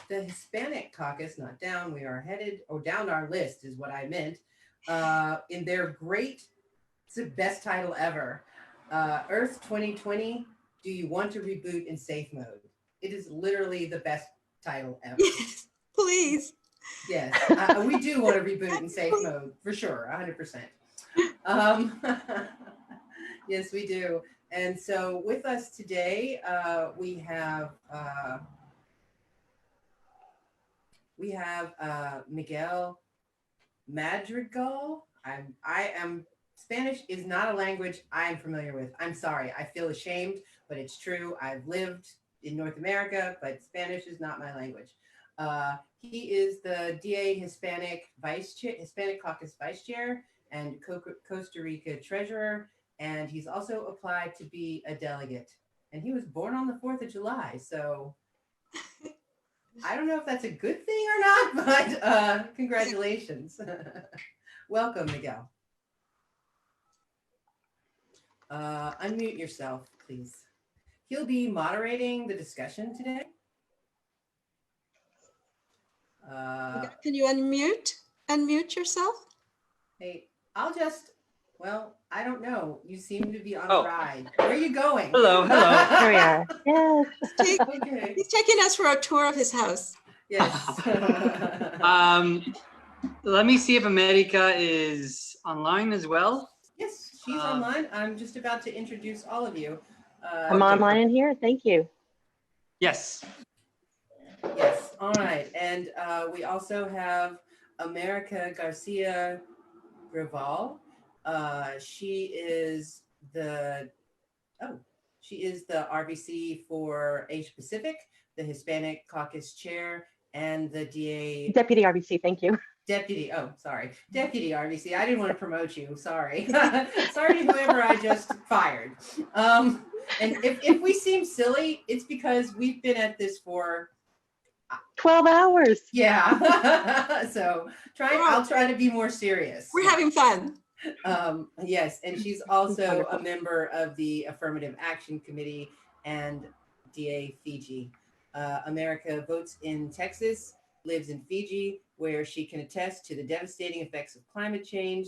The Hispanic Caucus, not down, we are headed, or down our list is what I meant, in their great, it's the best title ever, Earth 2020, Do You Want to Reboot in Safe Mode? It is literally the best title ever. Yes, please. Yes, we do want to reboot in safe mode, for sure, 100%. Um, yes, we do. And so with us today, we have Miguel Madrigal. I am Spanish is not a language I am familiar with. I'm sorry. I feel ashamed, but it's true. I've lived in North America, but Spanish is not my language. He is the DA Hispanic Caucus Vice Chair and Costa Rica Treasurer, and he's also applied to be a delegate. And he was born on the 4th of July, so I don't know if that's a good thing or not, but congratulations. Welcome, Miguel. Unmute yourself, please. He'll be moderating the discussion today. Can you unmute yourself? Hey, I don't know. You seem to be on a ride. Where are you going? Hello. Here we are. Yes. Okay. He's taking us for a tour of his house. Yes. Let me see if America is online as well. Yes, she's online. I'm just about to introduce all of you. I'm online in here. Thank you. Yes. Yes. All right. And we also have America Garcia Graval. She is the RVC for Asia Pacific, the Hispanic Caucus Chair, and the DA Deputy RBC. Thank you. Deputy RVC. I didn't want to promote you. Sorry. Sorry to whoever I just fired. And if we seem silly, it's because we've been at this for 12 hours. Yeah. So I'll try to be more serious. We're having fun. Yes, and she's also a member of the Affirmative Action Committee and DA Fiji. America votes in Texas, lives in Fiji, where she can attest to the devastating effects of climate change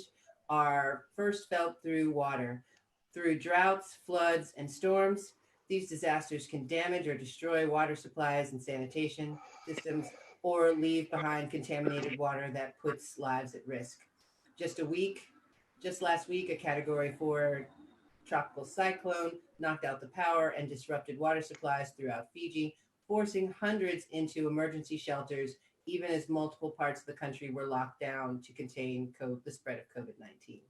are first felt through water. Through droughts, floods, and storms, these disasters can damage or destroy water supplies and sanitation systems, or leave behind contaminated water that puts lives at risk. Just last week, a Category 4 tropical cyclone knocked out the power and disrupted water supplies throughout Fiji, forcing hundreds into emergency shelters, even as multiple parts of the country were locked down to contain the spread of COVID-19.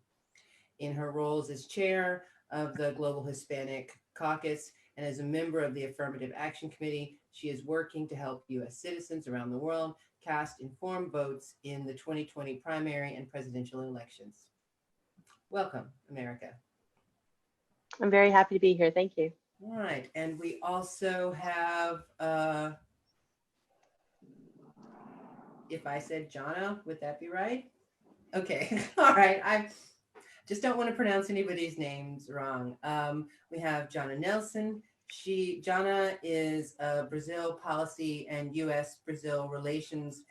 In her roles as chair of the Global Hispanic Caucus and as a member of the Affirmative Action Committee, she is working to help U.S. citizens around the world cast informed votes in the 2020 primary and presidential elections. Welcome, America. I'm very happy to be here. Thank you. All right, and we also have, if I said Jonna, would that be right? Okay, all right. I just don't want to pronounce anybody's names wrong. We have Jonna Nelson. Jonna is a Brazil policy and U.S.-Brazil relations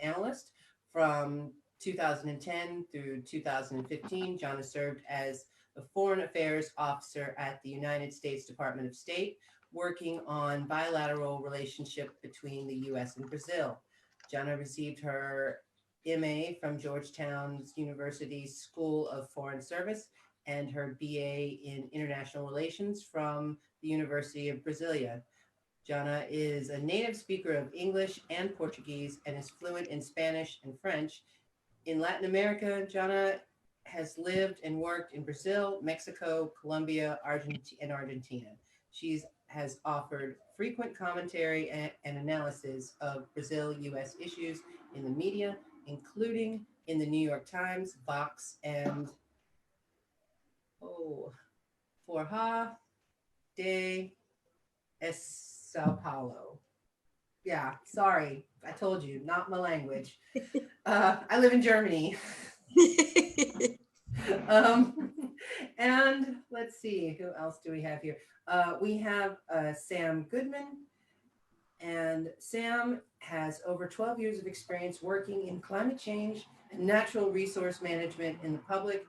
analyst from 2010 through 2015. Jonna served as the Foreign Affairs Officer at the United States Department of State, working on bilateral relationship between the U.S. and Brazil. Jonna received her MA from Georgetown's University School of Foreign Service and her BA in International Relations from the University of Brasilia. Jonna is a native speaker of English and Portuguese and is fluent in Spanish and French. In Latin America, Jonna has lived and worked in Brazil, Mexico, Colombia, and Argentina. She has offered frequent commentary and analysis of Brazil-U.S. issues in the media, including in the New York Times, Vox, and Folha de Sao Paulo. Yeah, sorry, I told you, not my language. I live in Germany. And let's see, who else do we have here? We have Sam Goodman, And Sam has over 12 years of experience working in climate change and natural resource management in the public,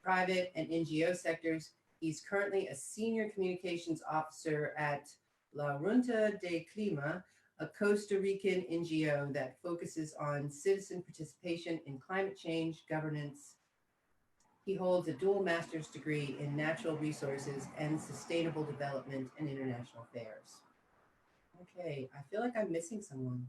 private, and NGO sectors. He's currently a senior communications officer at La Junta de Clima, a Costa Rican NGO that focuses on citizen participation in climate change governance. He holds a dual master's degree in natural resources and sustainable development and international affairs. Okay, I feel like I'm missing someone.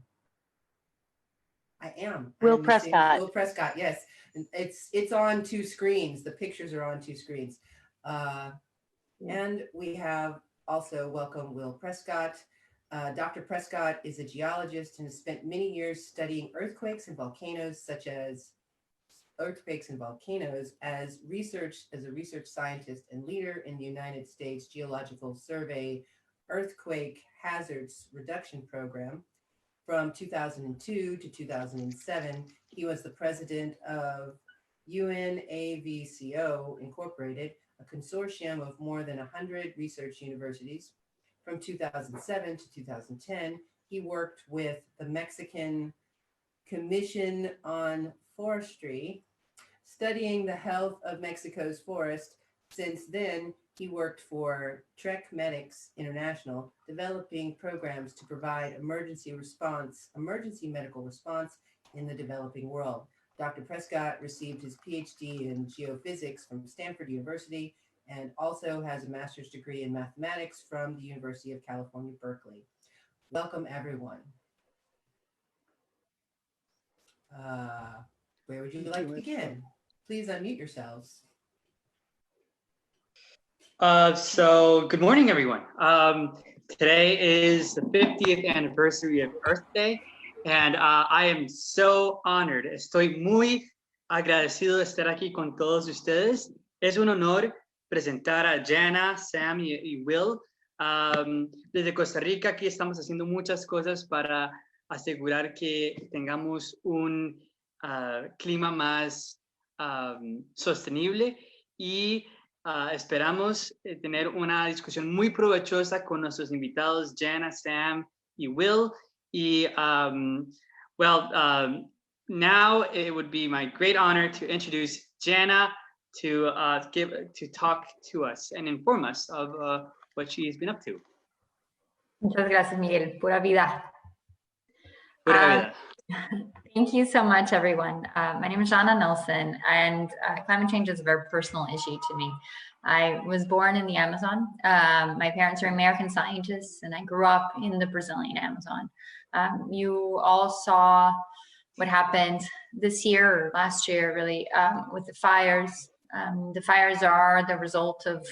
I am. Will I'm missing Prescott. Will Prescott, yes. It's on two screens. The pictures are on two screens. And we have also welcome Will Prescott. Dr. Prescott is a geologist and has spent many years studying earthquakes and volcanoes, as a research scientist and leader in the United States Geological Survey Earthquake Hazards Reduction Program. From 2002 to 2007, he was the president of UNAVCO Incorporated, a consortium of more than 100 research universities. From 2007 to 2010, he worked with the Mexican Commission on Forestry, studying the health of Mexico's forest. Since then, he worked for Trek Medics International, developing programs to provide emergency medical response in the developing world. Dr. Prescott received his PhD in geophysics from Stanford University and also has a master's degree in mathematics from the University of California, Berkeley. Welcome, everyone. Where would you like to begin? Please unmute yourselves. So good morning, everyone. Today is the 50th anniversary of Earth Day, and I am so honored. Estoy muy agradecido de estar aquí con todos ustedes. Es un honor presentar a Jana, Sam y Will. Desde Costa Rica, aquí estamos haciendo muchas cosas para asegurar que tengamos un clima más sostenible y esperamos tener una discusión muy provechosa con nuestros invitados Jana, Sam y Will. Y now it would be my great honor to introduce Jana to talk to us and inform us of what she's been up to. Muchas gracias, Miguel. Pura vida. Pura vida. Thank you so much, everyone. My name is Jana Nelson, and climate change is a very personal issue to me. I was born in the Amazon. My parents are American scientists, and I grew up in the Brazilian Amazon. You all saw what happened this year or last year, really, with the fires. The fires are the result of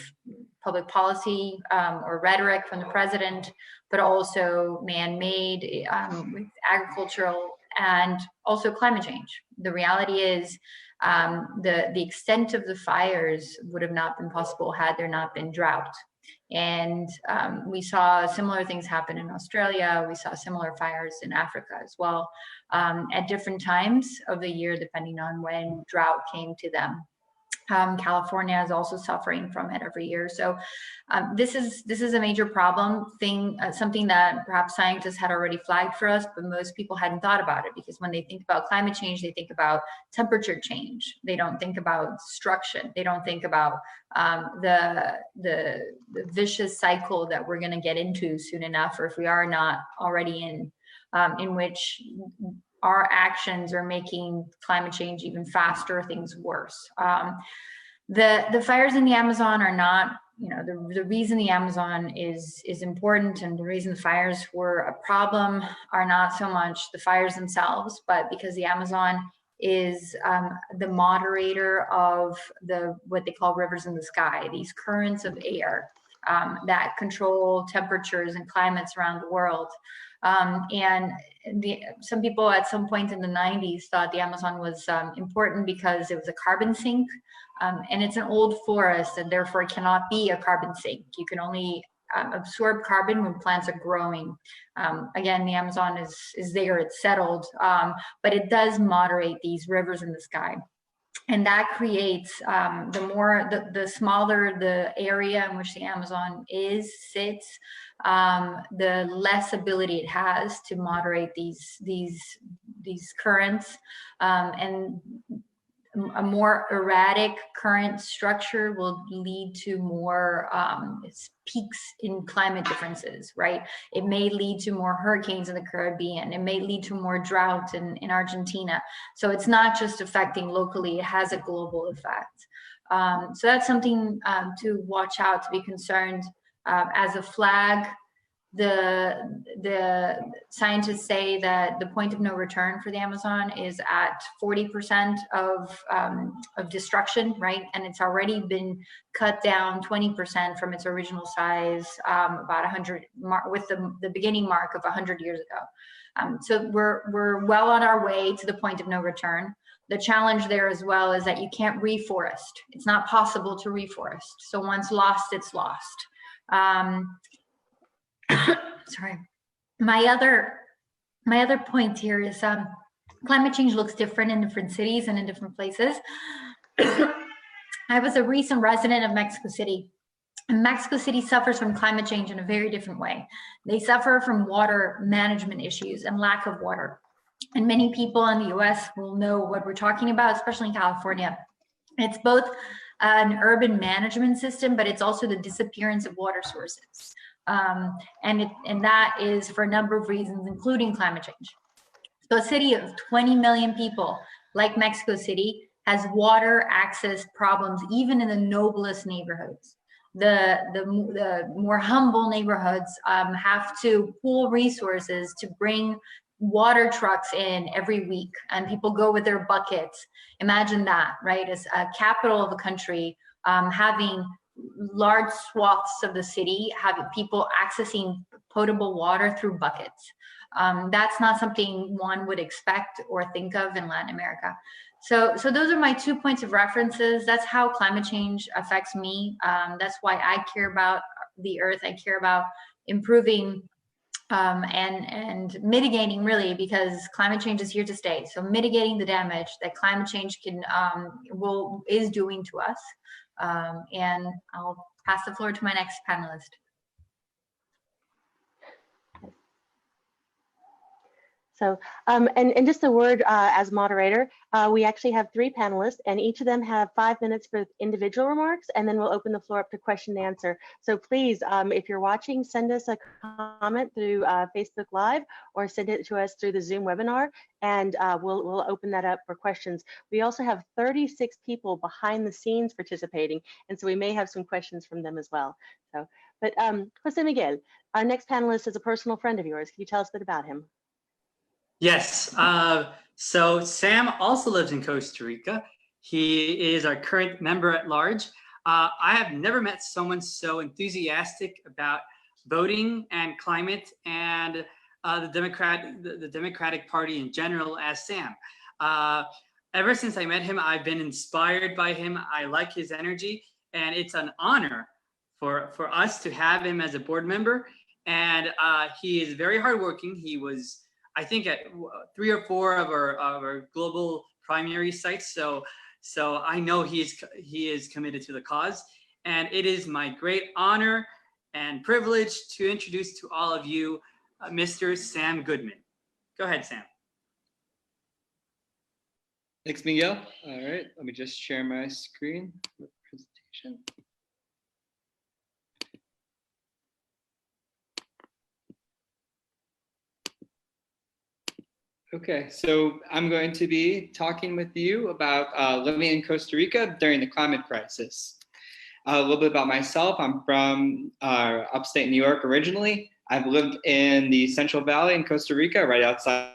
public policy or rhetoric from the president, but also man-made with agricultural and also climate change. The reality is the extent of the fires would have not been possible had there not been drought. And we saw similar things happen in Australia. We saw similar fires in Africa as well at different times of the year, depending on when drought came to them. California is also suffering from it every year. So this is a major problem thing, something that perhaps scientists had already flagged for us, but most people hadn't thought about it, because when they think about climate change, they think about temperature change. They don't think about destruction. They don't think about the vicious cycle that we're going to get into soon enough, or if we are not already in which our actions are making climate change even faster, things worse. The fires in the Amazon are not, the reason the Amazon is important and the reason the fires were a problem are not so much the fires themselves, but because the Amazon is the moderator of what they call rivers in the sky, these currents of air that control temperatures and climates around the world. Some people at some point in the 90s thought the Amazon was important because it was a carbon sink, and it's an old forest and therefore it cannot be a carbon sink. You can only absorb carbon when plants are growing. Again, the Amazon is there, it's settled, but it does moderate these rivers in the sky. And that creates the smaller the area in which the Amazon sits, the less ability it has to moderate these currents, and a more erratic current structure will lead to more peaks in climate differences, right? It may lead to more hurricanes in the Caribbean. It may lead to more drought in Argentina. So it's not just affecting locally, it has a global effect. So that's something to watch out, to be concerned. As a flag, the scientists say that the point of no return for the Amazon is at 40% of destruction, right? And it's already been cut down 20% from its original size, about 100 with the beginning mark of 100 years ago. So we're well on our way to the point of no return. The challenge there as well is that you can't reforest. It's not possible to reforest. So once lost, it's lost. Sorry. My other point here is climate change looks different in different cities and in different places. I was a recent resident of Mexico City, and Mexico City suffers from climate change in a very different way. They suffer from water management issues and lack of water. And many people in the US will know what we're talking about, especially in California. It's both an urban management system, but it's also the disappearance of water sources. And that is for a number of reasons, including climate change. So a city of 20 million people like Mexico City has water access problems, even in the noblest neighborhoods. The more humble neighborhoods have to pool resources to bring water trucks in every week, and people go with their buckets. Imagine that, right? As a capital of a country, having large swaths of the city, having people accessing potable water through buckets. That's not something one would expect or think of in Latin America. So those are my 2 points of references. That's how climate change affects me. That's why I care about the earth. I care about improving and mitigating, really, because climate change is here to stay. So mitigating the damage that climate change is doing to us. And I'll pass the floor to my next panelist. So, and just a word as moderator, we actually have 3 panelists, and each of them have 5 minutes for individual remarks, and then we'll open the floor up to question and answer. So please, if you're watching, send us a comment through Facebook Live, or send it to us through the Zoom webinar, and we'll open that up for questions. We also have 36 people behind the scenes participating, and so we may have some questions from them as well. So, but Jose Miguel, our next panelist is a personal friend of yours. Can you tell us a bit about him? Yes, so Sam also lives in Costa Rica. He is our current member at large. I have never met someone so enthusiastic about voting and climate and the Democratic Party in general as Sam. Ever since I met him, I've been inspired by him. I like his energy, and it's an honor for us to have him as a board member. And he is very hardworking. He was, I think, at 3 or 4 of our global primary sites. So I know he is committed to the cause, and it is my great honor and privilege to introduce to all of you Mr. Sam Goodman. Go ahead, Sam. Thanks, Miguel. All right, let me just share my screen for presentation. Okay, so I'm going to be talking with you about living in Costa Rica during the climate crisis. A little bit about myself. I'm from upstate New York originally. I've lived in the Central Valley in Costa Rica, right outside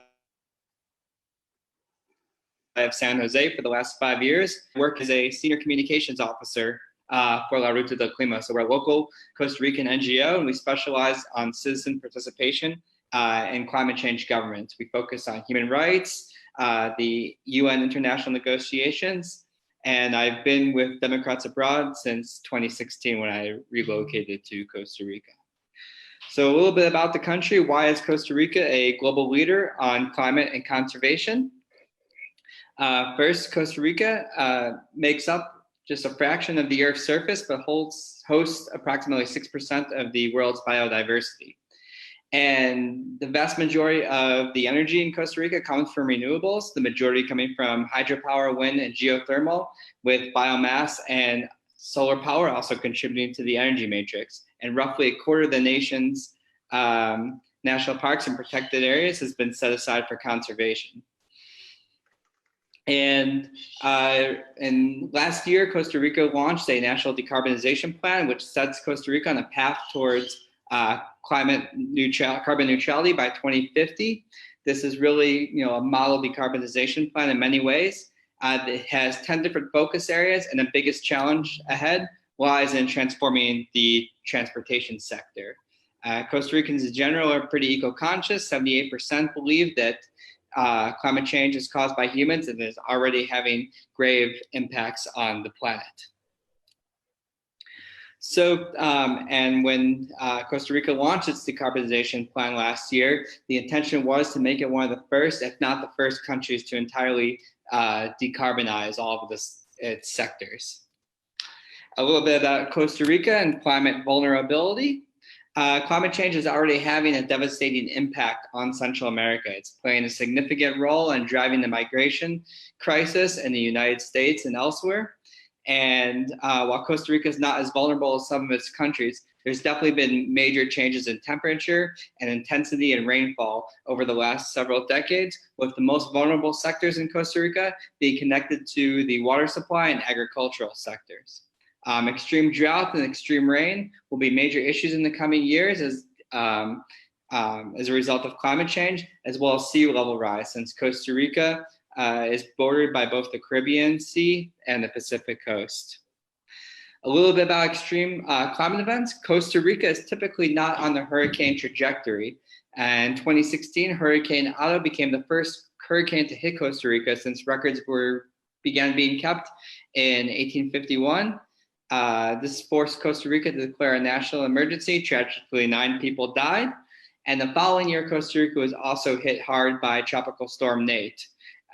of San Jose for the last 5 years. I work as a senior communications officer for La Ruta del Clima. So we're a local Costa Rican NGO, and we specialize on citizen participation and climate change government. We focus on human rights, the UN international negotiations, and I've been with Democrats Abroad since 2016 when I relocated to Costa Rica. So a little bit about the country. Why is Costa Rica a global leader on climate and conservation? First, Costa Rica makes up just a fraction of the Earth's surface, but hosts approximately 6% of the world's biodiversity. And the vast majority of the energy in Costa Rica comes from renewables, the majority coming from hydropower, wind, and geothermal, with biomass and solar power also contributing to the energy matrix. And roughly a quarter of the nation's national parks and protected areas has been set aside for conservation. And last year, Costa Rica launched a national decarbonization plan, which sets Costa Rica on a path towards carbon neutrality by 2050. This is really, a model decarbonization plan in many ways. It has 10 different focus areas, and the biggest challenge ahead lies in transforming the transportation sector. Costa Ricans in general are pretty eco-conscious. 78% believe that climate change is caused by humans and is already having grave impacts on the planet. So, and when Costa Rica launched its decarbonization plan last year, the intention was to make it one of the first, if not the first countries to entirely decarbonize all of its sectors. A little bit about Costa Rica and climate vulnerability. Climate change is already having a devastating impact on Central America. It's playing a significant role in driving the migration crisis in the United States and elsewhere. And while Costa Rica is not as vulnerable as some of its countries, there's definitely been major changes in temperature and intensity and rainfall over the last several decades, with the most vulnerable sectors in Costa Rica being connected to the water supply and agricultural sectors. Extreme drought and extreme rain will be major issues in the coming years as a result of climate change, as well as sea level rise, since Costa Rica is bordered by both the Caribbean Sea and the Pacific coast. A little bit about extreme climate events. Costa Rica is typically not on the hurricane trajectory. And in 2016, Hurricane Otto became the first hurricane to hit Costa Rica since records began being kept in 1851. This forced Costa Rica to declare a national emergency. Tragically, 9 people died. And the following year, Costa Rica was also hit hard by Tropical Storm Nate.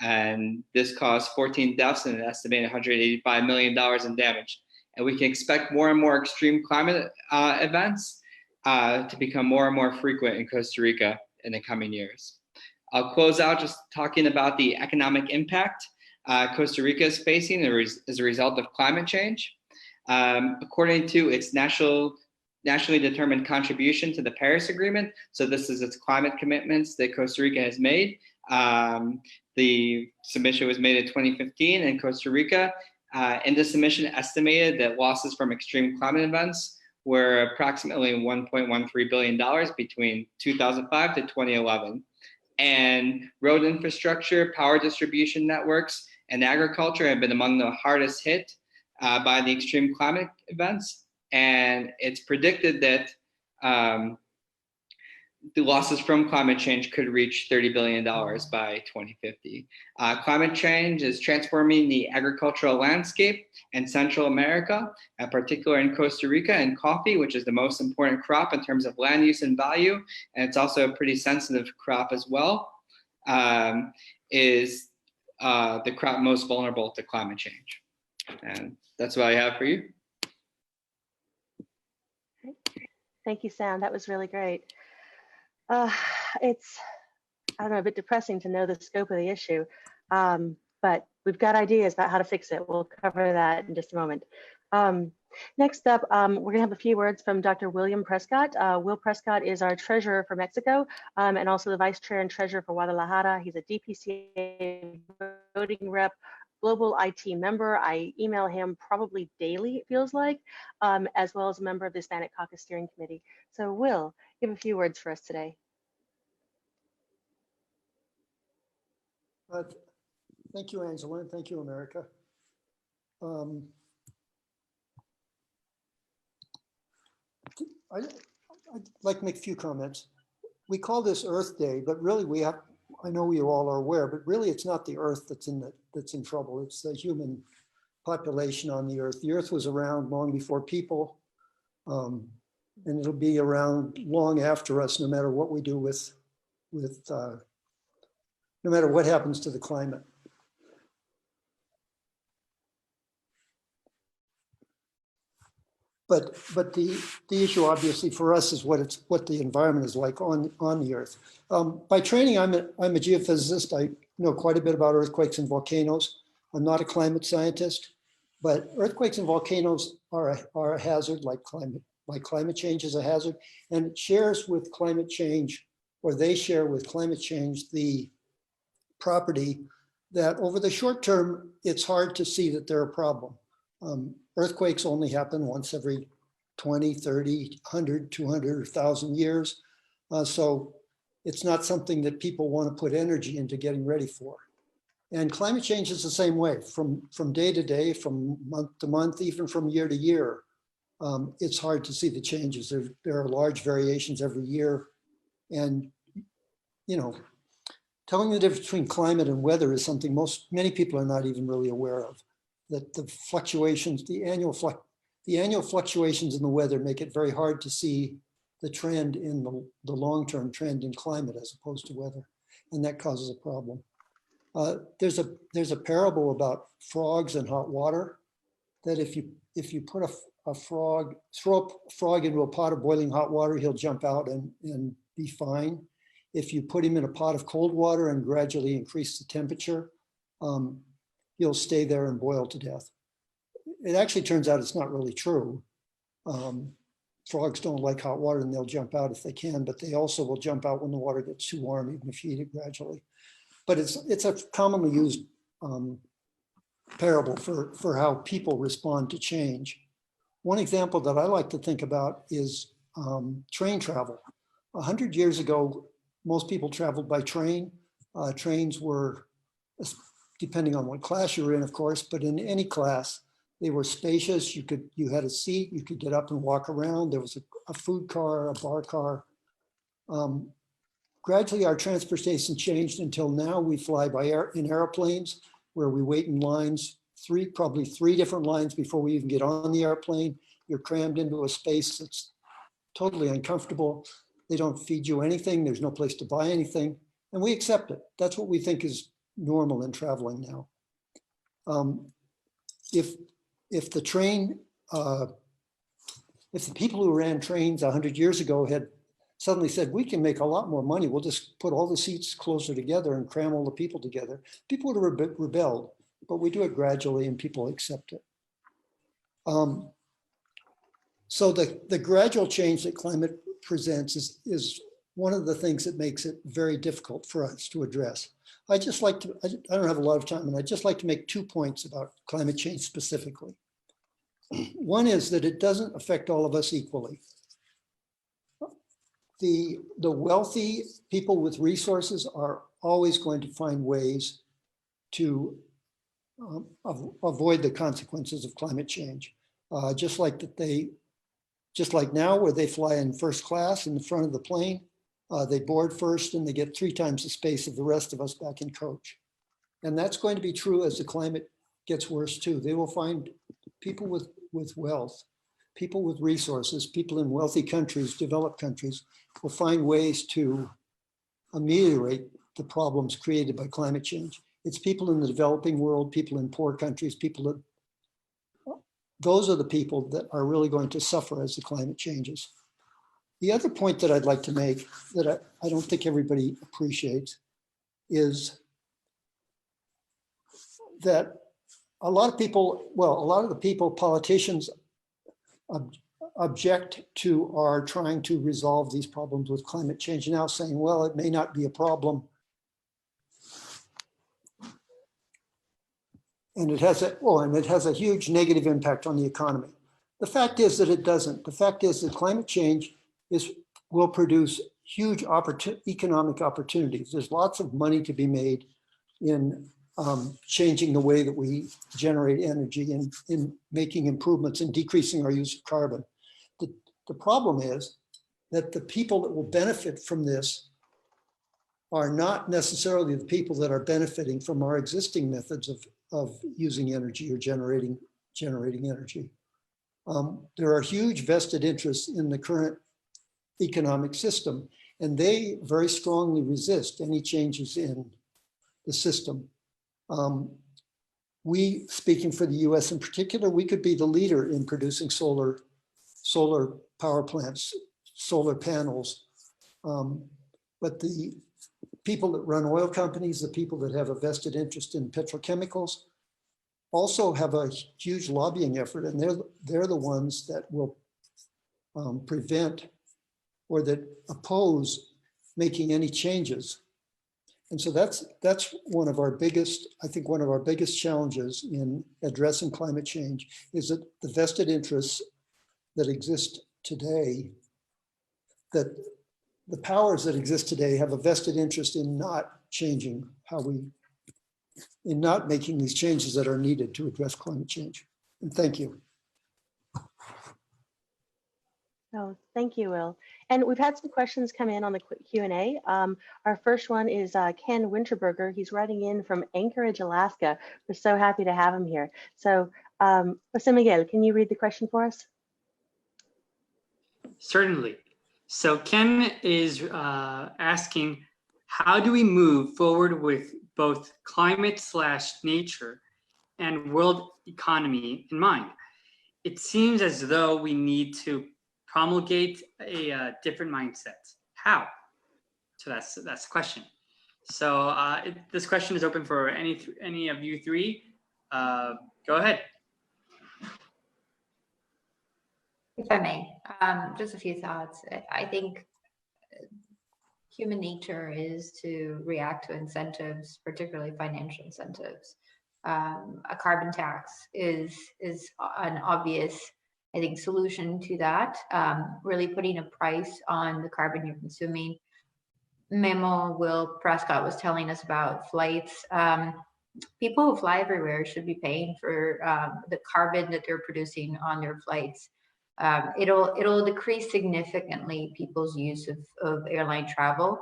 And this caused 14 deaths and an estimated $185 million in damage. And we can expect more and more extreme climate events to become more and more frequent in Costa Rica in the coming years. I'll close out just talking about the economic impact Costa Rica is facing as a result of climate change. According to its nationally determined contribution to the Paris Agreement, so this is its climate commitments that Costa Rica has made. The submission was made in 2015, and Costa Rica, in the submission, estimated that losses from extreme climate events were approximately $1.13 billion between 2005 to 2011. And road infrastructure, power distribution networks, and agriculture have been among the hardest hit by the extreme climate events. And it's predicted that the losses from climate change could reach $30 billion by 2050. Climate change is transforming the agricultural landscape in Central America, in particular in Costa Rica, and coffee, which is the most important crop in terms of land use and value, and it's also a pretty sensitive crop as well, is the crop most vulnerable to climate change. And that's what I have for you. Thank you, Sam. That was really great. It's, I don't know, a bit depressing to know the scope of the issue, but we've got ideas about how to fix it. We'll cover that in just a moment. Next up, we're gonna have a few words from Dr. William Prescott. Will Prescott is our treasurer for Mexico and also the vice chair and treasurer for Guadalajara. He's a DPCA voting rep, global IT member. I email him probably daily, it feels like, as well as a member of the Hispanic Caucus Steering Committee. So Will, give a few words for us today. Thank you, Angela, and thank you, America. I'd like to make a few comments. We call this Earth Day, but really I know you all are aware, but really it's not the Earth that's in trouble. It's the human population on the Earth. The Earth was around long before people, and it'll be around long after us, no matter what we do no matter what happens to the climate. But the issue obviously for us is what the environment is like on the Earth. By training, I'm a geophysicist. I know quite a bit about earthquakes and volcanoes. I'm not a climate scientist, but earthquakes and volcanoes are a hazard, like climate change is a hazard, and it shares with climate change, or they share with climate change, the property that over the short term, it's hard to see that they're a problem. Earthquakes only happen once every 20, 30, 100, 200, 1,000 years. So it's not something that people want to put energy into getting ready for. And climate change is the same way, from day to day, from month to month, even from year to year. It's hard to see the changes. There are large variations every year. And, you know, telling the difference between climate and weather is something many people are not even really aware of. That the fluctuations, the annual fluctuations in the weather make it very hard to see the trend in the long-term trend in climate as opposed to weather, and that causes a problem. There's a parable about frogs and hot water, that if you put throw a frog into a pot of boiling hot water, he'll jump out and be fine. If you put him in a pot of cold water and gradually increase the temperature, he'll stay there and boil to death. It actually turns out it's not really true. Frogs don't like hot water and they'll jump out if they can, but they also will jump out when the water gets too warm, even if you heat it gradually. But it's a commonly used parable for how people respond to change. One example that I like to think about is train travel. 100 years ago, most people traveled by train. Trains were, depending on what class you were in, of course, but in any class, they were spacious. You had a seat, you could get up and walk around. There was a food car, a bar car. Gradually, our transportation changed until now we fly in airplanes, where we wait in lines, probably three different lines before we even get on the airplane. You're crammed into a space that's totally uncomfortable. They don't feed you anything. There's no place to buy anything. And we accept it. That's what we think is normal in traveling now. If the people who ran trains 100 years ago had suddenly said, we can make a lot more money, we'll just put all the seats closer together and cram all the people together, people would have rebelled, but we do it gradually and people accept it. So the gradual change that climate presents is one of the things that makes it very difficult for us to address. I don't have a lot of time, and I'd just like to make 2 points about climate change specifically. One is that it doesn't affect all of us equally. The wealthy people with resources are always going to find ways to avoid the consequences of climate change. Just like now, where they fly in first class in the front of the plane, they board first and they get 3 times the space of the rest of us back in coach. And that's going to be true as the climate gets worse too. They will find people with wealth, people with resources, people in wealthy countries, developed countries, will find ways to ameliorate the problems created by climate change. It's people in the developing world, people in poor countries, those are the people that are really going to suffer as the climate changes. The other point that I'd like to make that I don't think everybody appreciates is that a lot of the people, politicians, object to are trying to resolve these problems with climate change now, saying, well, it may not be a problem. And it has a huge negative impact on the economy. The fact is that it doesn't. The fact is that climate change will produce huge economic opportunities. There's lots of money to be made in changing the way that we generate energy and in making improvements and decreasing our use of carbon. The problem is that the people that will benefit from this are not necessarily the people that are benefiting from our existing methods of using energy or generating energy. There are huge vested interests in the current economic system, and they very strongly resist any changes in the system. We, speaking for the US in particular, we could be the leader in producing solar solar power plants, solar panels. But the people that run oil companies, the people that have a vested interest in petrochemicals, also have a huge lobbying effort, and they're the ones that will prevent or that oppose making any changes. And so that's one of our biggest, I think one of our biggest challenges in addressing climate change is that the vested interests that exist today, that the powers that exist today have a vested interest in not changing in not making these changes that are needed to address climate change. And thank you. Oh, thank you, Will. And we've had some questions come in on the Q&A. Our first one is Ken Winterberger. He's writing in from Anchorage, Alaska. We're so happy to have him here. So, Jose Miguel, can you read the question for us? Certainly. So Ken is asking, how do we move forward with both climate/nature and world economy in mind? It seems as though we need to promulgate a different mindset. How? So that's the question. So this question is open for any of you three. Go ahead. If I may, just a few thoughts. I think human nature is to react to incentives, particularly financial incentives. A carbon tax is an obvious, I think, solution to that. Really putting a price on the carbon you're consuming. Memo Will Prescott was telling us about flights. People who fly everywhere should be paying for the carbon that they're producing on their flights. It'll decrease significantly people's use of airline travel.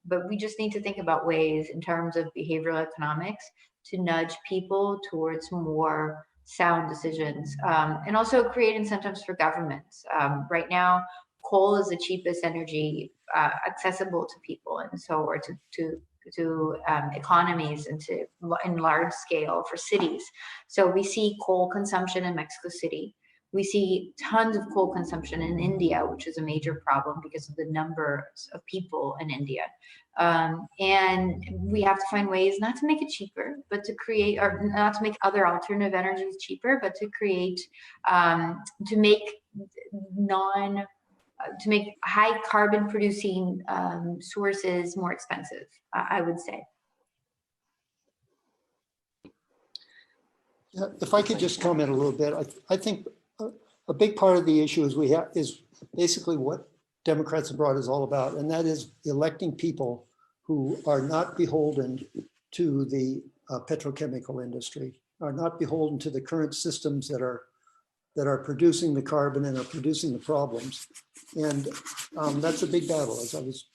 But we just need to think about ways in terms of behavioral economics to nudge people towards more sound decisions, and also create incentives for governments. Right now, coal is the cheapest energy accessible to people, and so, or to economies and in large scale for cities. So we see coal consumption in Mexico City. We see tons of coal consumption in India, which is a major problem because of the numbers of people in India. And we have to find ways not to make it cheaper, but to create, or not to make other alternative energies cheaper, but to create, to make high carbon producing sources more expensive, I would say. Yeah, if I could just comment a little bit, I think a big part of the issue is basically what Democrats abroad is all about, and that is electing people who are not beholden to the petrochemical industry, are not beholden to the current systems that are producing the carbon and are producing the problems. And that's a big battle, as I was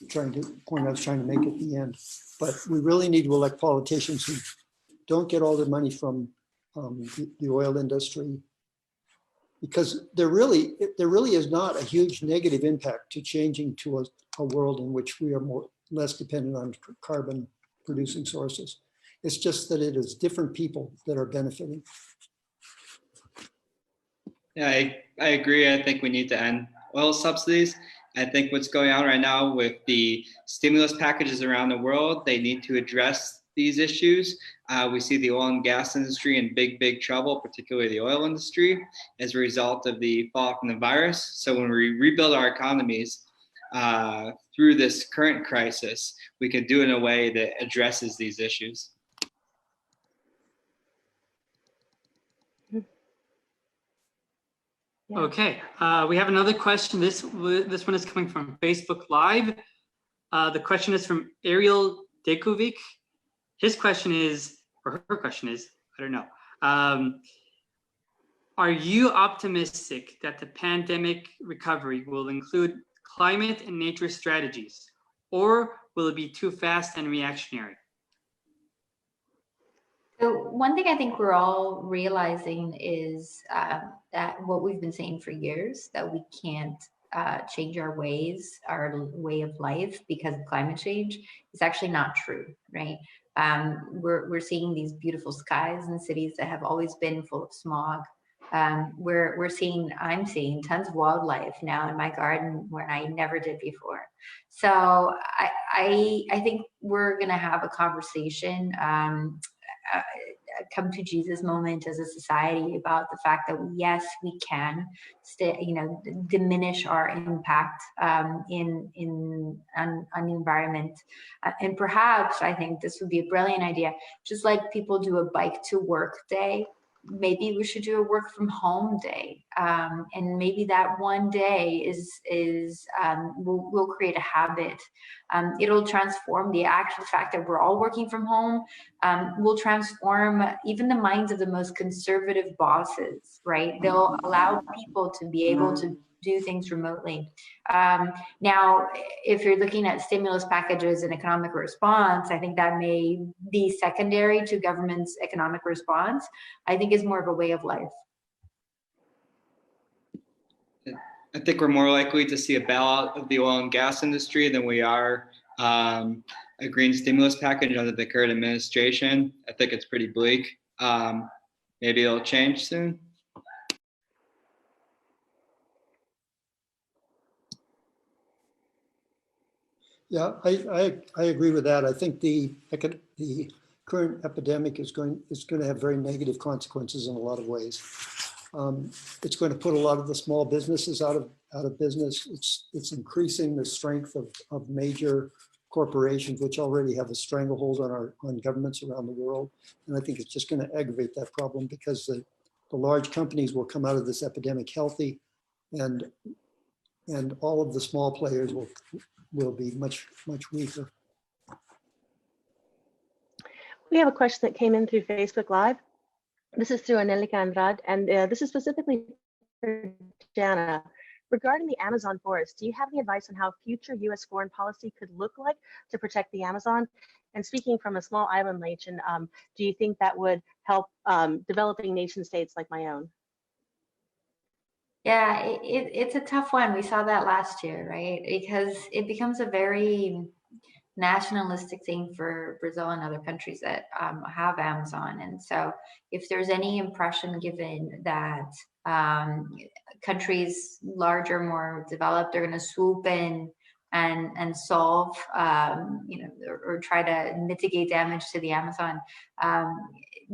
trying to make at the end. But we really need to elect politicians who don't get all their money from the oil industry, because there really is not a huge negative impact to changing to a world in which we are less dependent on carbon producing sources. It's just that it is different people that are benefiting. Yeah, I agree. I think we need to end oil subsidies. I think what's going on right now with the stimulus packages around the world, they need to address these issues. We see the oil and gas industry in big trouble, particularly the oil industry, as a result of the fall from the virus. So when we rebuild our economies through this current crisis, we can do it in a way that addresses these issues. Yeah. Okay, we have another question. This one is coming from Facebook Live. The question is from Ariel Dekovic. His question is, or her question is, I don't know. Are you optimistic that the pandemic recovery will include climate and nature strategies, or will it be too fast and reactionary? So one thing I think we're all realizing is that what we've been saying for years, that we can't change our ways, our way of life because of climate change, is actually not true, right? We're seeing these beautiful skies in cities that have always been full of smog. I'm seeing tons of wildlife now in my garden where I never did before. So I think we're gonna have a conversation, come to Jesus moment as a society about the fact that yes, we can diminish our impact on the environment, and perhaps I think this would be a brilliant idea. Just like people do a bike to work day, maybe we should do a work from home day, and maybe that one day will create a habit. It'll transform the actual fact that we're all working from home, will transform even the minds of the most conservative bosses, right? They'll allow people to be able to do things remotely. Now, if you're looking at stimulus packages and economic response, I think that may be secondary to government's economic response. I think it's more of a way of life. I think we're more likely to see a bailout of the oil and gas industry than we are a green stimulus package under the current administration. I think it's pretty bleak. Maybe it'll change soon. Yeah, I agree with that. I think the current epidemic is going to have very negative consequences in a lot of ways. It's going to put a lot of the small businesses out of business. It's increasing the strength of major corporations, which already have a stranglehold on governments around the world. And I think it's just going to aggravate that problem because the large companies will come out of this epidemic healthy, and all of the small players will be much weaker. We have a question that came in through Facebook Live. This is through Anelika Andrade, and this is specifically for Jana. Regarding the Amazon forest, do you have any advice on how future U.S. foreign policy could look like to protect the Amazon? And speaking from a small island nation, do you think that would help developing nation states like my own? Yeah, it's a tough one. We saw that last year, right? Because it becomes a very nationalistic thing for Brazil and other countries that have Amazon. And so if there's any impression given that countries larger, more developed are going to swoop in and solve, or try to mitigate damage to the Amazon,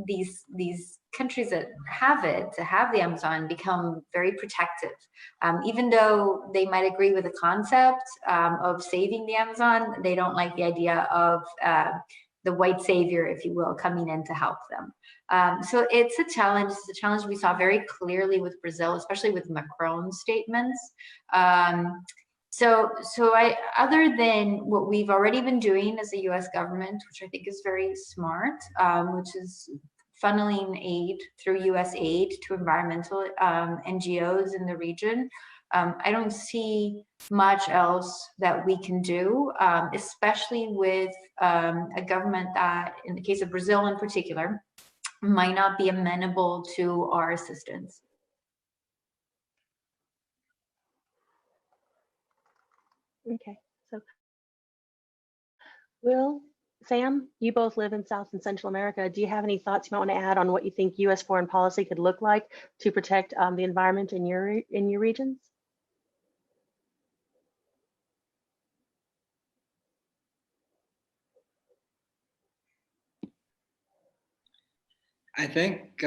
these countries that have the Amazon become very protective. Even though they might agree with the concept of saving the Amazon, they don't like the idea of the white savior, if you will, coming in to help them. So it's a challenge. It's a challenge we saw very clearly with Brazil, especially with Macron's statements. So other than what we've already been doing as a U.S. government, which I think is very smart, which is funneling aid through U.S. aid to environmental NGOs in the region, I don't see much else that we can do, especially with a government that, in the case of Brazil in particular, might not be amenable to our assistance. Okay, so Will, Sam, you both live in South and Central America. Do you have any thoughts you might want to add on what you think U.S. foreign policy could look like to protect the environment in your regions? I think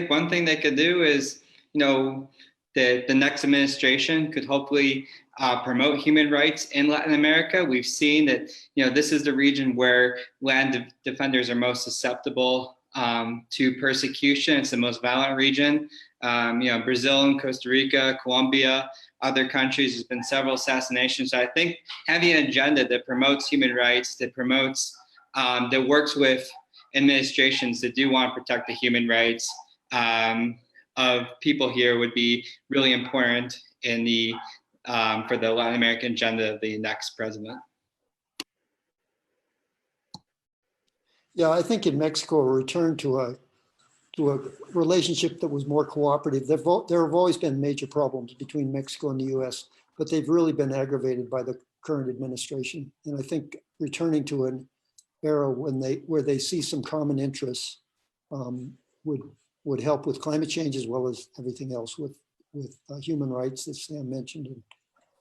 one thing they could do is, the next administration could hopefully promote human rights in Latin America. We've seen that, this is the region where land defenders are most susceptible to persecution. It's the most violent region. Brazil and Costa Rica, Colombia, other countries, there's been several assassinations. So I think having an agenda that promotes human rights, that promotes, that works with administrations that do want to protect the human rights of people here would be really important in the for the Latin American agenda of the next president. Yeah, I think in Mexico, a return to a relationship that was more cooperative. There have always been major problems between Mexico and the U.S., but they've really been aggravated by the current administration. And I think returning to an era where they see some common interests would would help with climate change as well as everything else with human rights that Sam mentioned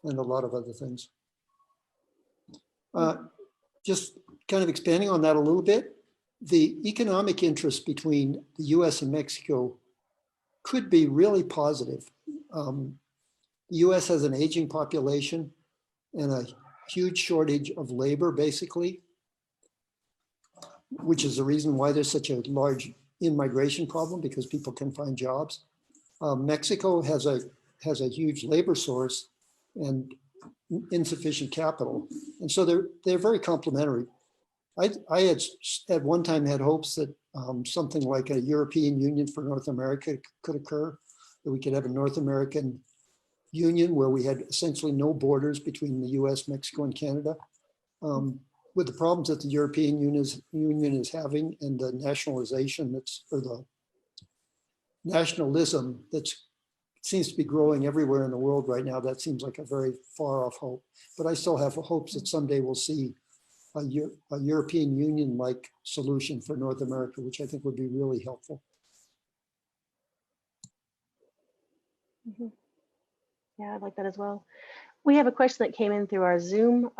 and a lot of other things. Just kind of expanding on that a little bit, the economic interest between the US and Mexico could be really positive. The US has an aging population and a huge shortage of labor, basically, which is the reason why there's such a large in-migration problem, because people can find jobs. Mexico has a huge labor source and insufficient capital, and so they're very complementary. I had at one time had hopes that something like a European Union for North America could occur, that we could have a North American Union where we had essentially no borders between the US, Mexico, and Canada. With the problems that the European Union is having and the nationalization or the nationalism that seems to be growing everywhere in the world right now, that seems like a very far off hope. But I still have hopes that someday we'll see a European Union-like solution for North America, which I think would be really helpful. Mm-hmm. Yeah, I'd like that as well. We have a question that came in through our Zoom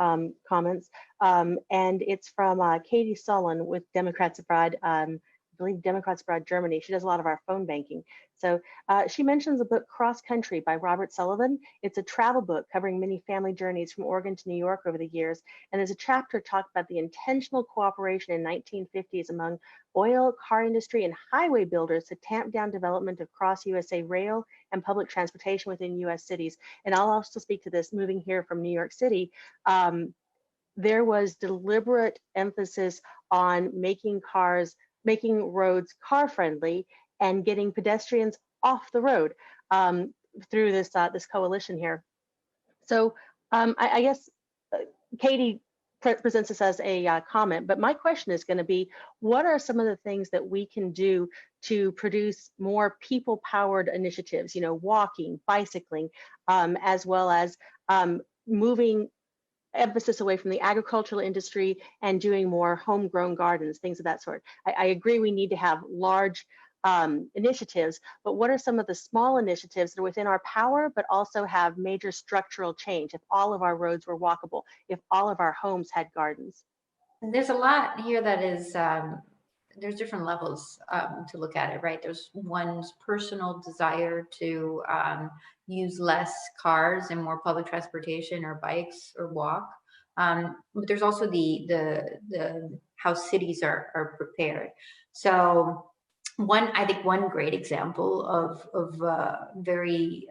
comments, and it's from Katie Sullen with Democrats Abroad, I believe Democrats Abroad Germany. She does a lot of our phone banking. So she mentions the book Cross Country by Robert Sullivan. It's a travel book covering many family journeys from Oregon to New York over the years. And there's a chapter talked about the intentional cooperation in 1950s among oil, car industry, and highway builders to tamp down development of cross-USA rail and public transportation within US cities. And I'll also speak to this moving here from New York City. There was deliberate emphasis on making roads car friendly and getting pedestrians off the road through this coalition here. So I guess Katie presents this as a comment, but my question is going to be, what are some of the things that we can do to produce more people-powered initiatives, walking, bicycling, as well as moving emphasis away from the agricultural industry and doing more homegrown gardens, things of that sort. I agree we need to have large initiatives, but what are some of the small initiatives that are within our power, but also have major structural change? If all of our roads were walkable, if all of our homes had gardens. There's a lot here that is, there's different levels to look at it, right? There's one's personal desire to use less cars and more public transportation or bikes or walk. But there's also the how cities are prepared. So I think one great example of very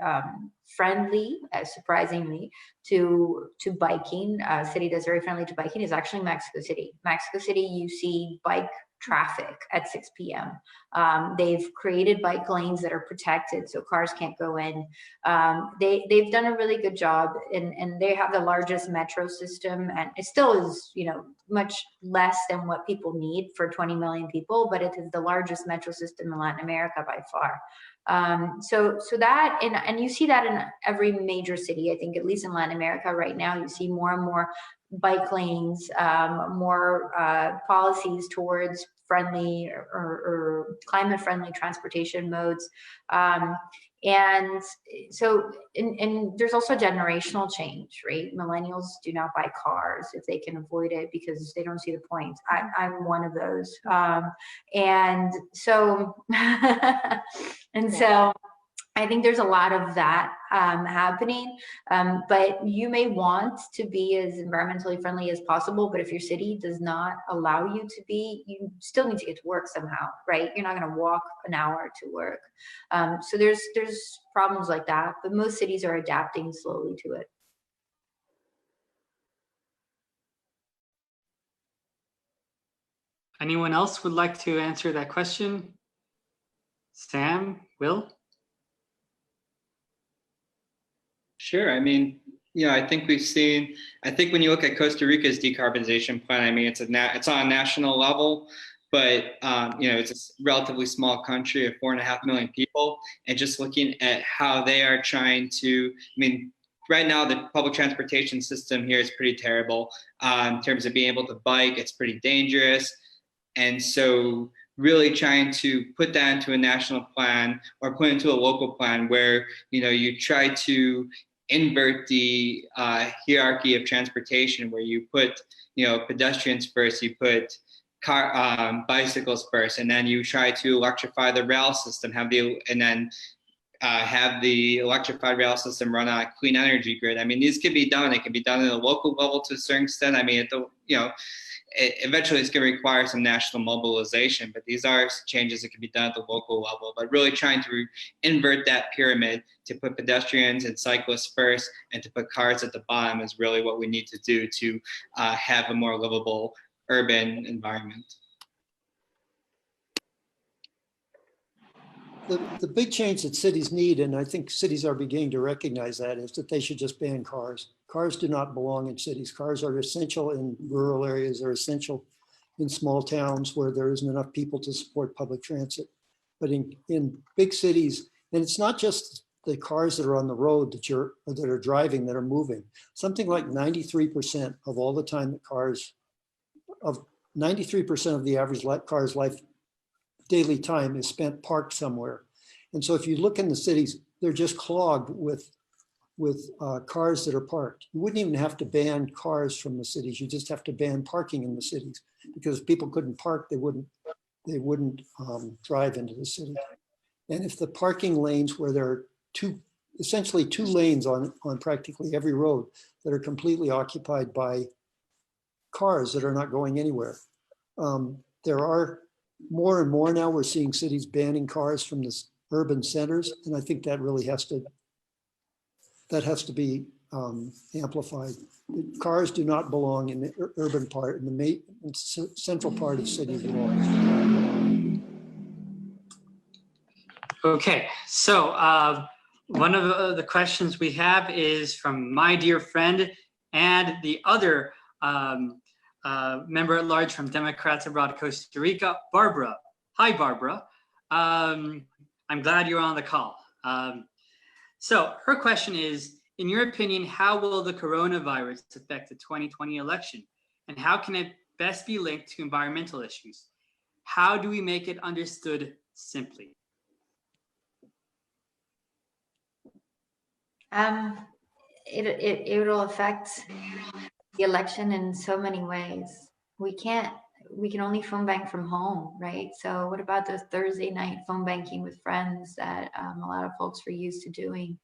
friendly, surprisingly, to biking, a city that's very friendly to biking is actually Mexico City. Mexico City, you see bike traffic at 6 p.m. They've created bike lanes that are protected so cars can't go in. They've done a really good job, and they have the largest metro system, and it still is, much less than what people need for 20 million people, but it is the largest metro system in Latin America by far. So that, and you see that in every major city. I think at least in Latin America right now, you see more and more bike lanes, more policies towards friendly or climate friendly transportation modes. And so, and there's also generational change, right? Millennials do not buy cars if they can avoid it because they don't see the point. I'm one of those. And so, I think there's a lot of that happening, but you may want to be as environmentally friendly as possible, but if your city does not allow you to be, you still need to get to work somehow, right? You're not going to walk an hour to work. So there's problems like that, but most cities are adapting slowly to it. Anyone else would like to answer that question? Sam, Will? Sure. I mean, I think when you look at Costa Rica's decarbonization plan, I mean, it's on a national level, but, it's a relatively small country of 4.5 million people. And just looking at how they are trying to, right now, the public transportation system here is pretty terrible in terms of being able to bike. It's pretty dangerous. And so really trying to put that into a national plan or put into a local plan where, you try to invert the hierarchy of transportation, where you put, pedestrians first, you put bicycles first, and then you try to electrify the rail system, have the electrified rail system run on a clean energy grid. I mean, these can be done. It can be done at a local level to a certain extent. I mean, eventually it's going to require some national mobilization, but these are changes that can be done at the local level. But really trying to invert that pyramid to put pedestrians and cyclists first and to put cars at the bottom is really what we need to do to have a more livable urban environment. The big change that cities need, and I think cities are beginning to recognize that, is that they should just ban cars. Cars do not belong in cities. Cars are essential in rural areas. They're essential in small towns where there isn't enough people to support public transit. But in big cities, and it's not just the cars that are on the road that are driving, that are moving. Something like 93% of all the time that 93% of the average car's daily time is spent parked somewhere. And so if you look in the cities, they're just clogged with cars that are parked. You wouldn't even have to ban cars from the cities. You just have to ban parking in the cities, because if people couldn't park, they wouldn't drive into the city. And if the parking lanes, where there are essentially two lanes on practically every road that are completely occupied by cars that are not going anywhere. There are more and more now, we're seeing cities banning cars from the urban centers, and I think that really has to be amplified. Cars do not belong in the urban part, in the central part of cities at all. Okay, so one of the questions we have is from my dear friend and the other member at large from Democrats Abroad Costa Rica, Barbara. Hi, Barbara. I'm glad you're on the call. So her question is, in your opinion, how will the coronavirus affect the 2020 election? And how can it best be linked to environmental issues? How do we make it understood simply? It will affect the election in so many ways. We can only phone bank from home, right? So what about those Thursday night phone banking with friends that a lot of folks were used to doing?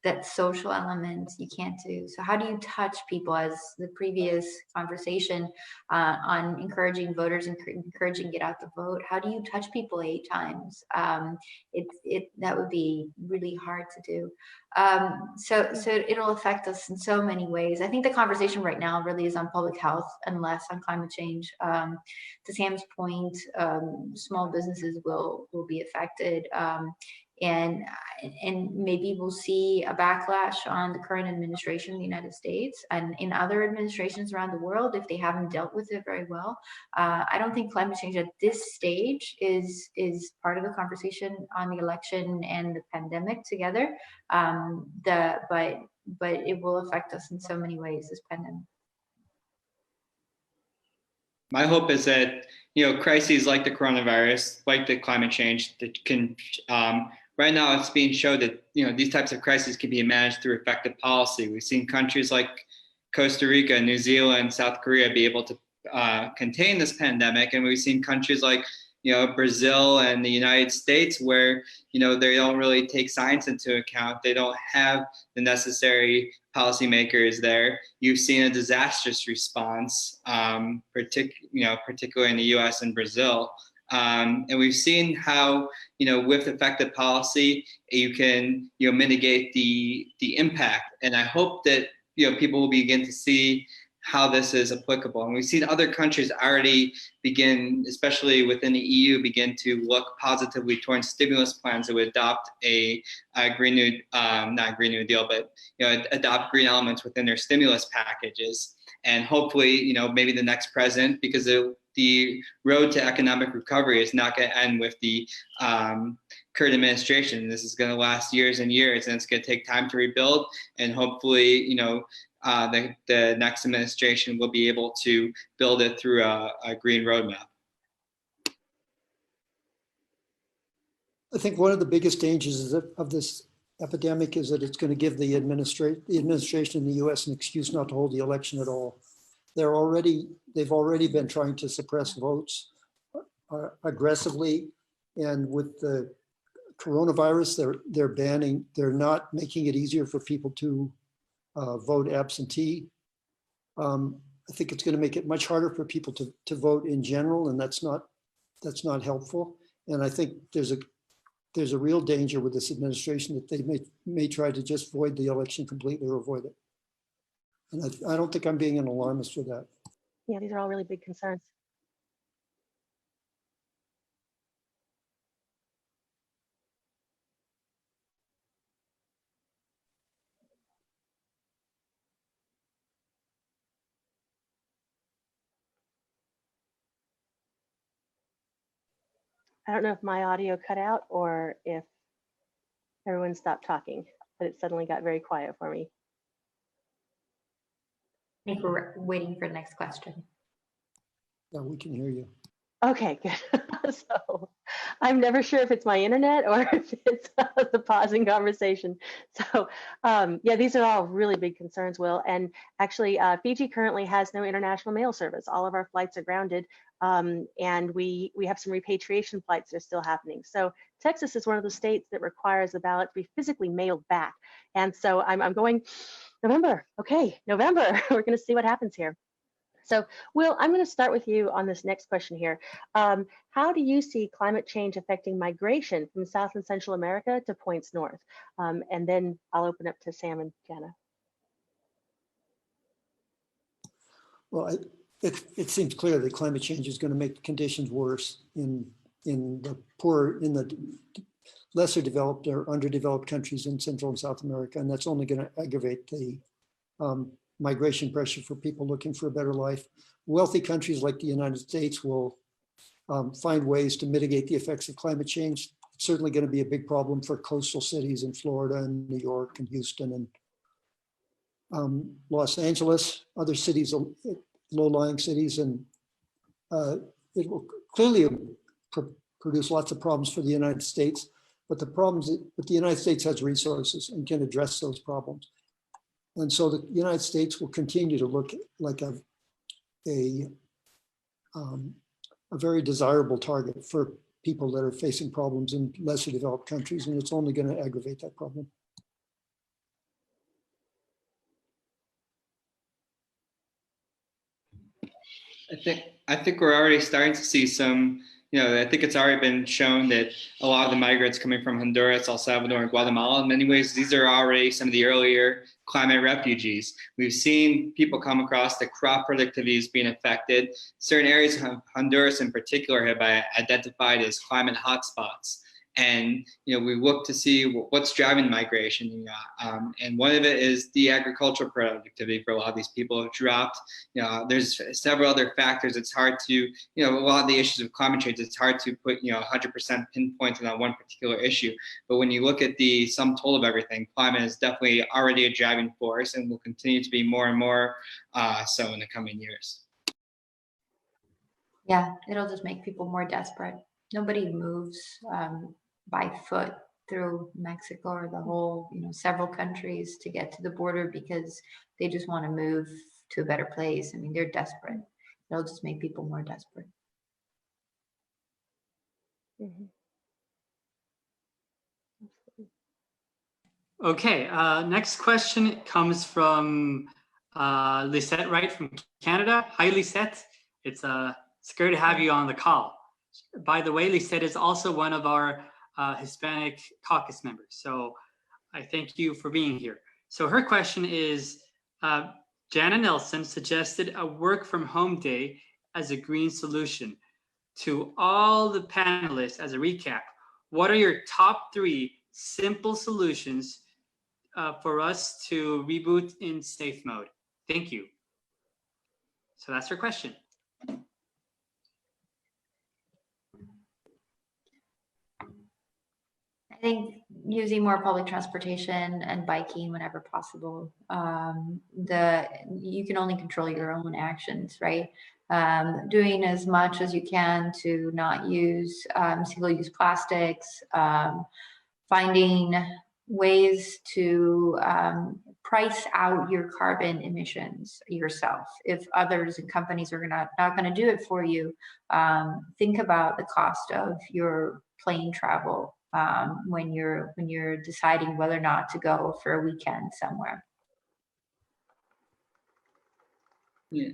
That social element you can't do. So how do you touch people, as the previous conversation on encouraging voters, encouraging get out the vote? How do you touch people 8 times? That would be really hard to do. So it'll affect us in so many ways. I think the conversation right now really is on public health and less on climate change. To Sam's point, small businesses will be affected. And maybe we'll see a backlash on the current administration in the United States and in other administrations around the world if they haven't dealt with it very well. I don't think climate change at this stage is part of the conversation on the election and the pandemic together. But it will affect us in so many ways, this pandemic. My hope is that, crises like the coronavirus, like the climate change, that can, right now it's being shown that, these types of crises can be managed through effective policy. We've seen countries like Costa Rica, New Zealand, South Korea be able to contain this pandemic. And we've seen countries like, Brazil and the United States where, they don't really take science into account. They don't have the necessary policymakers there. You've seen a disastrous response, particularly in the US and Brazil. And we've seen how, with effective policy, you can, mitigate the impact. And I hope that, people will begin to see how this is applicable. And we've seen other countries already begin, especially within the EU, begin to look positively towards stimulus plans that would adopt a not Green New Deal, but adopt green elements within their stimulus packages. And hopefully, maybe the next president, because the road to economic recovery is not going to end with the current administration. This is going to last years and years, and it's going to take time to rebuild. And hopefully, the next administration will be able to build it through a green roadmap. I think one of the biggest dangers is of this epidemic is that it's going to give the administration in the US an excuse not to hold the election at all. They've already been trying to suppress votes aggressively, and with the coronavirus, they're not making it easier for people to vote absentee. I think it's going to make it much harder for people to vote in general, and that's not helpful. And I think there's a real danger with this administration that they may try to just void the election completely or avoid it. And I don't think I'm being an alarmist with that. Yeah, these are all really big concerns. I don't know if my audio cut out or if everyone stopped talking, but it suddenly got very quiet for me. I think we're waiting for the next question. Yeah, we can hear you. Okay, good. So I'm never sure if it's my internet or if it's the pausing conversation. So yeah, these are all really big concerns, Will. And actually, Fiji currently has no international mail service. All of our flights are grounded, and we have some repatriation flights that are still happening. So Texas is one of the states that requires the ballot to be physically mailed back. And so I'm going, November, okay, November, we're gonna see what happens here. So, Will, I'm going to start with you on this next question here. How do you see climate change affecting migration from South and Central America to points north? And then I'll open up to Sam and Jana. Well, it seems clear that climate change is going to make conditions worse in the lesser developed or underdeveloped countries in Central and South America, and that's only going to aggravate the migration pressure for people looking for a better life. Wealthy countries like the United States will find ways to mitigate the effects of climate change. It's certainly going to be a big problem for coastal cities in Florida and New York and Houston and Los Angeles, other cities, low-lying cities, and it will clearly produce lots of problems for the United States. But the United States has resources and can address those problems. And so the United States will continue to look like a very desirable target for people that are facing problems in lesser developed countries, and it's only going to aggravate that problem. I think we're already starting to see some, I think it's already been shown that a lot of the migrants coming from Honduras, El Salvador, and Guatemala, in many ways, these are already some of the earlier climate refugees. We've seen people come across the crop productivity is being affected. Certain areas of Honduras in particular have been identified as climate hotspots. And we look to see what's driving migration, and one of it is the agricultural productivity for a lot of these people have dropped. There's several other factors. It's hard to, a lot of the issues of climate change, it's hard to put 100% pinpointed on one particular issue. But when you look at the sum total of everything, climate is definitely already a driving force and will continue to be more and more so in the coming years. Yeah, it'll just make people more desperate. Nobody moves by foot through Mexico or the whole, several countries to get to the border because they just want to move to a better place. I mean, they're desperate. It'll just make people more desperate. Mm-hmm. Okay, next question comes from Lisette Wright from Canada. Hi, Lisette. It's great to have you on the call. By the way, Lisette is also one of our Hispanic Caucus members. So I thank you for being here. So her question is, Jana Nelson suggested a work from home day as a green solution. To all the panelists, as a recap, what are your top 3 simple solutions for us to reboot in safe mode? Thank you. So that's her question. I think using more public transportation and biking whenever possible. You can only control your own actions, right? doing as much as you can to not use single-use plastics, finding ways to price out your carbon emissions yourself. If others and companies are not going to do it for you, think about the cost of your plane travel when you're deciding whether or not to go for a weekend somewhere. Yeah.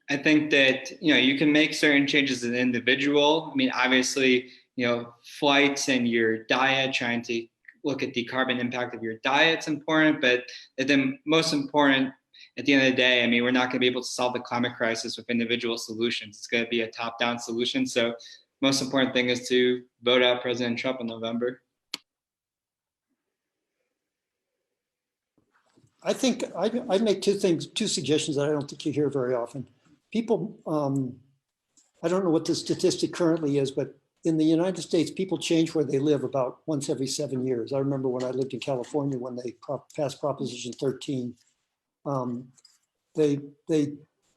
I think that, you can make certain changes as an individual. I mean, obviously, flights and your diet, trying to look at the carbon impact of your diet's important, but then most important at the end of the day, I mean, we're not going to be able to solve the climate crisis with individual solutions. It's going to be a top-down solution. So most important thing is to vote out President Trump in November. I think I'd make two suggestions that I don't think you hear very often. People, I don't know what the statistic currently is, but in the United States, people change where they live about once every 7 years. I remember when I lived in California, when they passed Proposition 13, they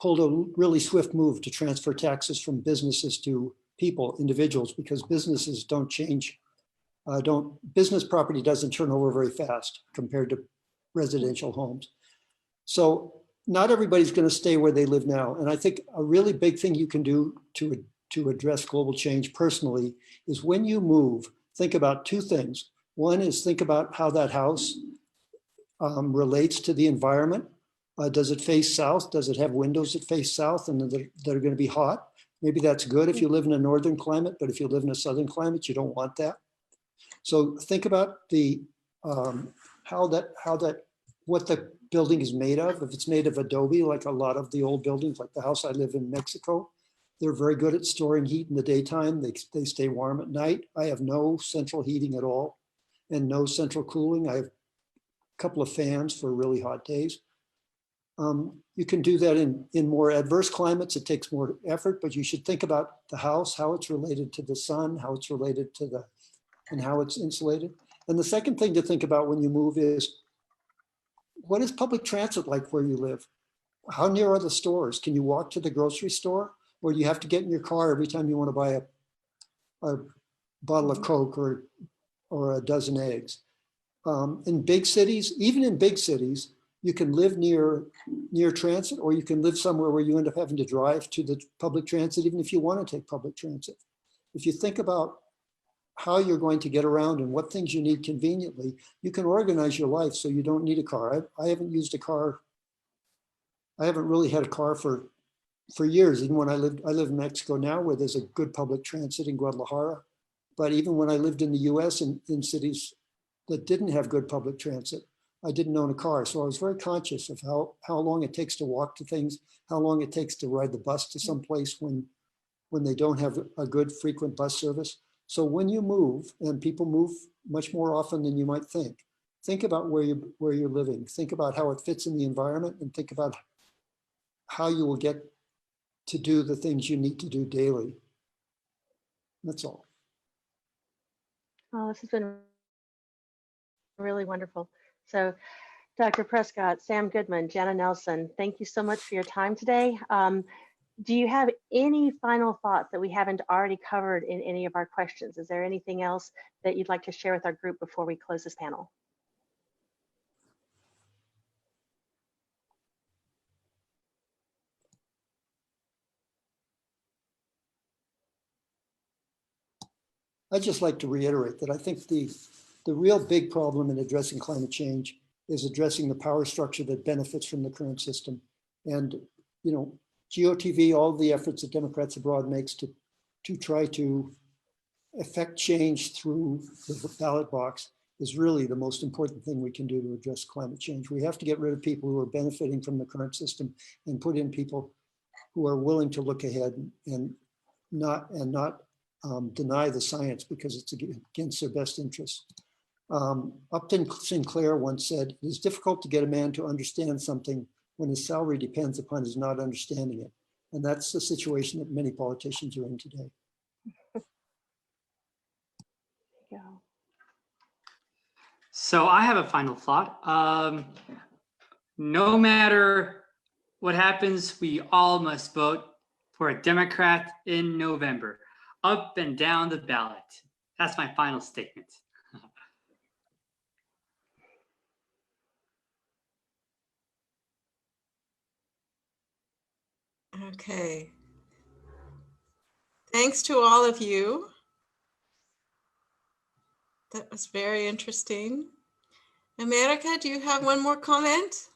pulled a really swift move to transfer taxes from businesses to people, individuals, because businesses don't change. Business property doesn't turn over very fast compared to residential homes. So not everybody's going to stay where they live now. And I think a really big thing you can do to address global change personally is when you move, think about two things. One is think about how that house relates to the environment. Does it face south? Does it have windows that face south and that are going to be hot? Maybe that's good if you live in a northern climate, but if you live in a southern climate, you don't want that. So think about the what the building is made of. If it's made of adobe, like a lot of the old buildings, like the house I live in Mexico, they're very good at storing heat in the daytime. They stay warm at night. I have no central heating at all and no central cooling. I have a couple of fans for really hot days. You can do that in more adverse climates. It takes more effort, but you should think about the house, how it's related to the sun, how it's related to and how it's insulated. And the second thing to think about when you move is, what is public transit like where you live? How near are the stores? Can you walk to the grocery store? Or do you have to get in your car every time you want to buy a bottle of Coke or a dozen eggs? In big cities, even in big cities, you can live near transit, or you can live somewhere where you end up having to drive to the public transit, even if you want to take public transit. If you think about how you're going to get around and what things you need conveniently, you can organize your life so you don't need a car. I haven't used a car. I haven't really had a car for years. Even when I live in Mexico now, where there's a good public transit in Guadalajara. But even when I lived in the US in cities that didn't have good public transit, I didn't own a car. So I was very conscious of how long it takes to walk to things, how long it takes to ride the bus to some place when they don't have a good frequent bus service. So when you move, and people move much more often than you might think about where you're living. Think about how it fits in the environment, and think about how you will get to do the things you need to do daily. That's all. Oh, this has been really wonderful. So Dr. Prescott, Sam Goodman, Jana Nelson, thank you so much for your time today. Do you have any final thoughts that we haven't already covered in any of our questions? Is there anything else that you'd like to share with our group before we close this panel? I'd just like to reiterate that I think the real big problem in addressing climate change is addressing the power structure that benefits from the current system. And, GOTV, all the efforts that Democrats abroad makes to try to affect change through the ballot box is really the most important thing we can do to address climate change. We have to get rid of people who are benefiting from the current system and put in people who are willing to look ahead and not deny the science because it's against their best interests. Upton Sinclair once said, "It is difficult to get a man to understand something when his salary depends upon his not understanding it." And that's the situation that many politicians are in today. Yeah. So I have a final thought. No matter what happens, we all must vote for a Democrat in November. Up and down the ballot. That's my final statement. Okay. Thanks to all of you. That was very interesting. America, do you have one more comment?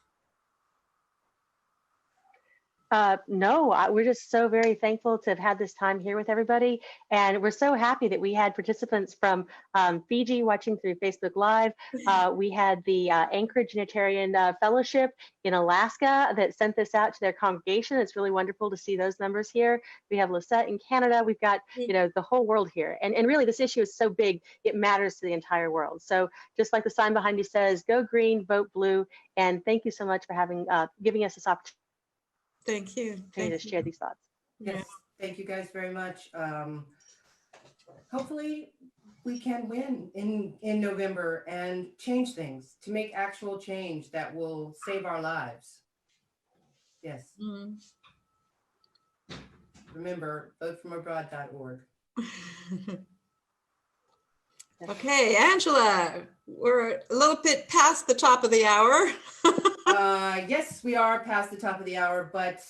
No, we're just so very thankful to have had this time here with everybody. And we're so happy that we had participants from Fiji watching through Facebook Live. We had the Anchorage Unitarian Fellowship in Alaska that sent this out to their congregation. It's really wonderful to see those members here. We have Lisette in Canada. We've got, you know, the whole world here. And really, this issue is so big, it matters to the entire world. So just like the sign behind you says, go green, vote blue. And thank you so much for having giving us this opportunity. Thank you. To share these thoughts. Yes, thank you guys very much. Hopefully we can win in November and change things to make actual change that will save our lives. Yes. Mm. Remember, votefromabroad.org. Okay, Angela, we're a little bit past the top of the hour. Yes, we are past the top of the hour, but